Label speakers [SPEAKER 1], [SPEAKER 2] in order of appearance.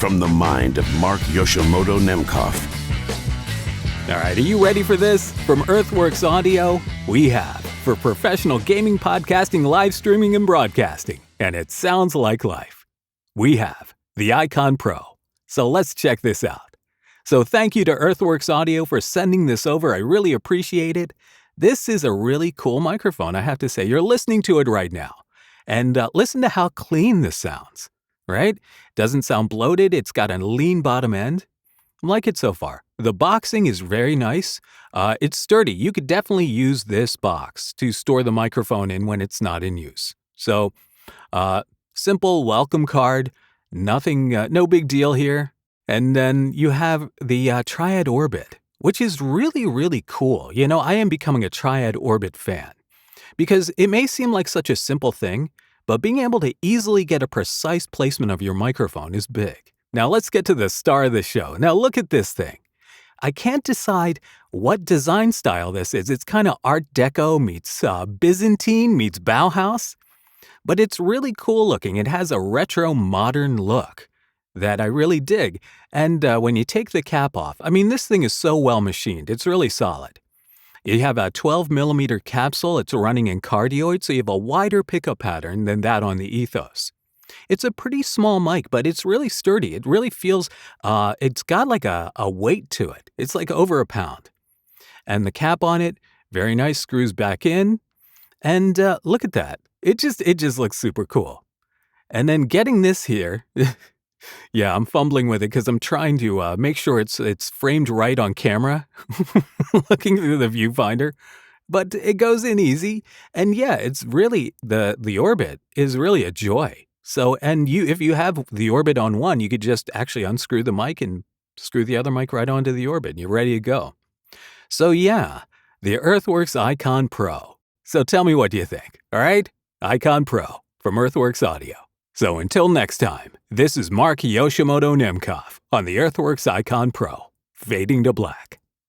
[SPEAKER 1] From the mind of Mark Yoshimoto Nemkov.
[SPEAKER 2] All right, are you ready for this? From Earthworks Audio, we have for professional gaming, podcasting, live streaming, and broadcasting. And it sounds like life. We have the Icon Pro. So let's check this out. So thank you to Earthworks Audio for sending this over. I really appreciate it. This is a really cool microphone, I have to say. You're listening to it right now. And listen to how clean this sounds, right? Doesn't sound bloated. It's got a lean bottom end. I like it so far. The boxing is very nice. It's sturdy. You could definitely use this box to store the microphone in when it's not in use. So, simple welcome card. Nothing, no big deal here. And then you have the Triad Orbit, which is really, really cool. You know, I am becoming a Triad Orbit fan because it may seem like such a simple thing, but being able to easily get a precise placement of your microphone is big. Now let's get to the star of the show. Now look at this thing. I can't decide what design style this is. It's kind of Art Deco meets Byzantine meets Bauhaus, but it's really cool looking. It has a retro modern look that I really dig. And when you take the cap off, I mean, this thing is so well machined. It's really solid. You have a 12 millimeter capsule. It's running in cardioid, so you have a wider pickup pattern than that on the Ethos. It's a pretty small mic, but it's really sturdy. It really feels, it's got like a weight to it. It's like over a pound. And the cap on it, very nice, screws back in. And look at that. It just looks super cool. And then getting this here, yeah, I'm fumbling with it because I'm trying to make sure it's framed right on camera, looking through the viewfinder. But it goes in easy. And yeah, it's really, the Orbit is really a joy. So, and if you have the Orbit on one, you could just actually unscrew the mic and screw the other mic right onto the Orbit. You're ready to go. So yeah, the Earthworks Icon Pro. So tell me, what do you think? All right? Icon Pro from Earthworks Audio. So until next time, this is Mark Yoshimoto Nemkov on the Earthworks Icon Pro, fading to black.